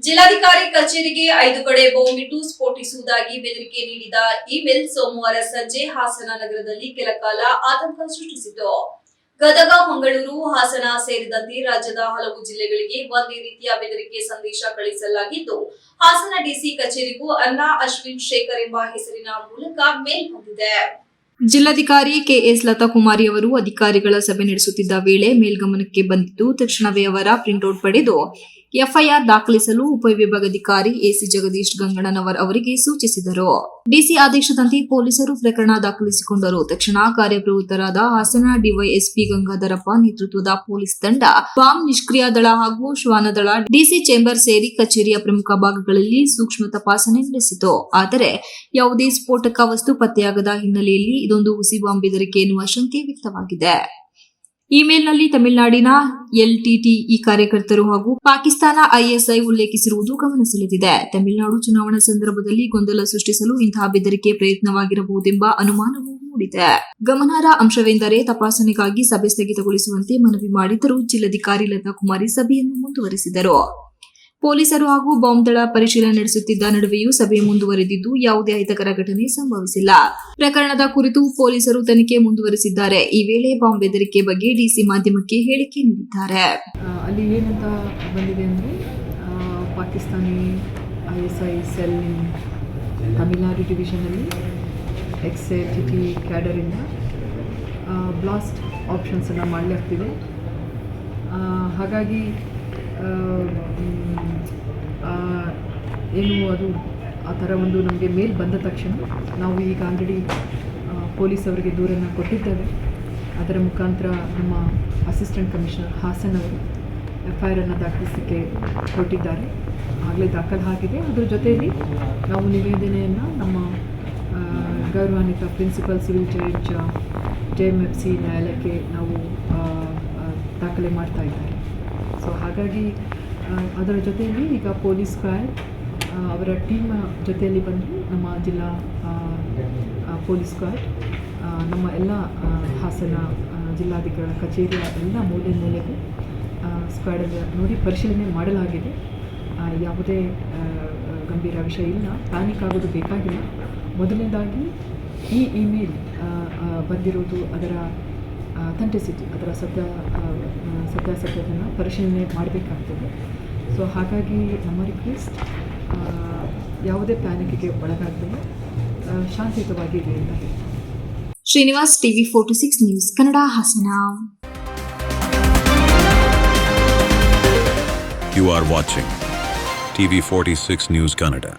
ಜಿಲ್ಲಾಧಿಕಾರಿ ಕಚೇರಿಗೆ 5 ಕಡೆ ಬಾಂಬ್ ಇಟ್ಟು ಸ್ಫೋಟಿಸುವುದಾಗಿ ಬೆದರಿಕೆ ನೀಡಿದ ಇಮೇಲ್ ಸೋಮವಾರ ಸಂಜೆ ಹಾಸನ ನಗರದಲ್ಲಿ ಕೆಲಕಾಲ ಆತಂಕ ಸೃಷ್ಟಿಸಿತು. ಗದಗ, ಮಂಗಳೂರು, ಹಾಸನ ಸೇರಿದಂತೆ ರಾಜ್ಯದ ಹಲವು ಜಿಲ್ಲೆಗಳಿಗೆ ಒಂದೇ ರೀತಿಯ ಬೆದರಿಕೆ ಸಂದೇಶ ಕಳುಹಿಸಲಾಗಿದ್ದು, ಹಾಸನ ಡಿಸಿ ಕಚೇರಿಗೂ ಅನ್ನಾ ಅಶ್ವಿನ್ ಶೇಖರ್ ಎಂಬ ಹೆಸರಿನ ಮೂಲಕ ಮೇಲ್ ಬಂದಿದೆ. ಜಿಲ್ಲಾಧಿಕಾರಿ ಕೆಎಸ್ ಲತಾಕುಮಾರಿ ಅವರು ಅಧಿಕಾರಿಗಳ ಸಭೆ ನಡೆಸುತ್ತಿದ್ದ ವೇಳೆ ಮೇಲ್ಗಮನಕ್ಕೆ ಬಂದಿದ್ದು, ತಕ್ಷಣವೇ ಅವರ ಪ್ರಿಂಟ್ಔಟ್ ಪಡೆದು ಎಫ್ಐಆರ್ ದಾಖಲಿಸಲು ಉಪವಿಭಾಗಾಧಿಕಾರಿ ಎಸಿ ಜಗದೀಶ್ ಗಂಗಣ್ಣನವರ್ ಅವರಿಗೆ ಸೂಚಿಸಿದರು. ಡಿಸಿ ಆದೇಶದಂತೆ ಪೊಲೀಸರು ಪ್ರಕರಣ ದಾಖಲಿಸಿಕೊಂಡರು. ತಕ್ಷಣ ಕಾರ್ಯಪ್ರವೃತ್ತರಾದ ಹಾಸನ ಡಿವೈಎಸ್ಪಿ ಗಂಗಾಧರಪ್ಪ ನೇತೃತ್ವದ ಪೊಲೀಸ್ ತಂಡ ಬಾಂಬ್ ನಿಷ್ಕ್ರಿಯ ದಳ ಹಾಗೂ ಶ್ವಾನದಳ ಡಿಸಿ ಚೇಂಬರ್ ಸೇರಿ ಕಚೇರಿಯ ಪ್ರಮುಖ ಭಾಗಗಳಲ್ಲಿ ಸೂಕ್ಷ್ಮ ತಪಾಸಣೆ ನಡೆಸಿತು. ಆದರೆ ಯಾವುದೇ ಸ್ಫೋಟಕ ವಸ್ತು ಪತ್ತೆಯಾಗದ ಹಿನ್ನೆಲೆಯಲ್ಲಿ ಇದೊಂದು ಹುಸಿ ಬಾಂಬ್ ಬೆದರಿಕೆ ಎನ್ನುವ ಶಂಕೆ ವ್ಯಕ್ತವಾಗಿದೆ. ಇಮೇಲ್ನಲ್ಲಿ ತಮಿಳುನಾಡಿನ ಎಲ್ಟಿಟಿಇ ಕಾರ್ಯಕರ್ತರು ಹಾಗೂ ಪಾಕಿಸ್ತಾನ ಐಎಸ್ಐ ಉಲ್ಲೇಖಿಸಿರುವುದು ಗಮನ ಸೆಳೆದಿದೆ. ತಮಿಳುನಾಡು ಚುನಾವಣಾ ಸಂದರ್ಭದಲ್ಲಿ ಗೊಂದಲ ಸೃಷ್ಟಿಸಲು ಇಂತಹ ಬೆದರಿಕೆ ಪ್ರಯತ್ನವಾಗಿರಬಹುದೆಂಬ ಅನುಮಾನವೂ ಮೂಡಿದೆ. ಗಮನಾರ್ಹ ಅಂಶವೆಂದರೆ ತಪಾಸಣೆಗಾಗಿ ಸಭೆ ಸ್ಥಗಿತಗೊಳಿಸುವಂತೆ ಮನವಿ ಮಾಡಿದರೂ ಜಿಲ್ಲಾಧಿಕಾರಿ ಲತಾಕುಮಾರಿ ಸಭೆಯನ್ನು ಮುಂದುವರೆಸಿದರು. ಪೊಲೀಸರು ಹಾಗೂ ಬಾಂಬ್ ದಳ ಪರಿಶೀಲನೆ ನಡೆಸುತ್ತಿದ್ದ ನಡುವೆಯೂ ಸಭೆ ಮುಂದುವರೆದಿದ್ದು, ಯಾವುದೇ ಅಹಿತಕರ ಘಟನೆ ಸಂಭವಿಸಿಲ್ಲ. ಪ್ರಕರಣದ ಕುರಿತು ಪೊಲೀಸರು ತನಿಖೆ ಮುಂದುವರೆಸಿದ್ದಾರೆ. ಈ ವೇಳೆ ಬಾಂಬ್ ಬೆದರಿಕೆ ಬಗ್ಗೆ ಡಿಸಿ ಮಾಧ್ಯಮಕ್ಕೆ ಹೇಳಿಕೆ ನೀಡಿದ್ದಾರೆ. ಅಲ್ಲಿ ಏನಂತ ಬಂದಿದೆ ಅಂದರೆ, ಪಾಕಿಸ್ತಾನಿ ಐಎಸ್ಐ ಸೆಲ್ ತಮಿಳುನಾಡು ಡಿವಿಷನಲ್ಲಿ ಎಕ್ಸ್-ಎಲ್ಟಿಟಿ ಕ್ಯಾಡರಿಂದ ಬ್ಲಾಸ್ಟ್ ಆಪ್ಷನ್ಸನ್ನು ಮಾಡಲಾಗ್ತಿದೆ. ಹಾಗಾಗಿ ಏನು ಅದು ಆ ಥರ ಒಂದು ನಮಗೆ ಮೇಲ್ ಬಂದ ತಕ್ಷಣ ನಾವು ಈಗ ಆಲ್ರೆಡಿ ಪೊಲೀಸ್ ಅವರಿಗೆ ದೂರನ್ನು ಕೊಟ್ಟಿದ್ದೇವೆ. ಅದರ ಮುಖಾಂತರ ನಮ್ಮ ಅಸಿಸ್ಟೆಂಟ್ ಕಮಿಷನರ್ ಹಾಸನ್ ಅವರು ಎಫ್ಐಆರನ್ನು ದಾಖಲಿಸಲಿಕ್ಕೆ ಕೊಟ್ಟಿದ್ದಾರೆ. ಆಗಲೇ ದಾಖಲಾಗಿದೆ. ಅದರ ಜೊತೆಯಲ್ಲಿ ನಾವು ನಿವೇದನೆಯನ್ನು ನಮ್ಮ ಗೌರವಾನ್ವಿತ ಪ್ರಿನ್ಸಿಪಲ್ ಸಿವಿಲ್ ಜಡ್ಜ್ JMFC ನ್ಯಾಯಾಲಯಕ್ಕೆ ನಾವು ದಾಖಲೆ ಮಾಡ್ತಾ ಇದ್ದಾರೆ. ಸೊ ಹಾಗಾಗಿ ಅದರ ಜೊತೆಯಲ್ಲಿ ಈಗ ಪೊಲೀಸ್ ಸ್ಕ್ವಾಡ್ ಅವರ ಟೀಮ್ ಜೊತೆಯಲ್ಲಿ ಬಂದು ನಮ್ಮ ಜಿಲ್ಲಾ ಪೊಲೀಸ್ ಸ್ಕ್ವಾಡ್ ನಮ್ಮ ಎಲ್ಲ ಹಾಸನ ಜಿಲ್ಲಾಧಿಕಾರಿ ಕಚೇರಿಯ ಎಲ್ಲ ಮೂಲೆಗೂ ಸ್ಕ್ವಾಡನ್ನು ನೋಡಿ ಪರಿಶೀಲನೆ ಮಾಡಲಾಗಿದೆ. ಯಾವುದೇ ಗಂಭೀರ ವಿಷಯ ಇಲ್ಲ, ಪ್ಯಾನಿಕ್ ಆಗೋದು ಬೇಕಾಗಿಲ್ಲ. ಮೊದಲನೇದಾಗಿ ಈ ಇಮೇಲ್ ಬಂದಿರೋದು ಅದರ ಅಥೆಂಟಿಸಿಟಿ, ಅದರ ಸತ್ಯಾಸತ್ಯತೆಯನ್ನು ಪರಿಶೀಲನೆ ಮಾಡಬೇಕಾಗ್ತದೆ. ಸೊ ಹಾಗಾಗಿ ನಮ್ಮ ರಿಕ್ವೆಸ್ಟ್ ಯಾವುದೇ ಪ್ಯಾನಿಕ್ಗೆ ಒಳಗಾಗದೆ ಶಾಂತಿಯುತವಾಗಿ ಇದೆ ಅಂತ ಹೇಳಿ. Srinivas, TV 46 news Kannada, Hassan. You are watching TV 46 News Kannada.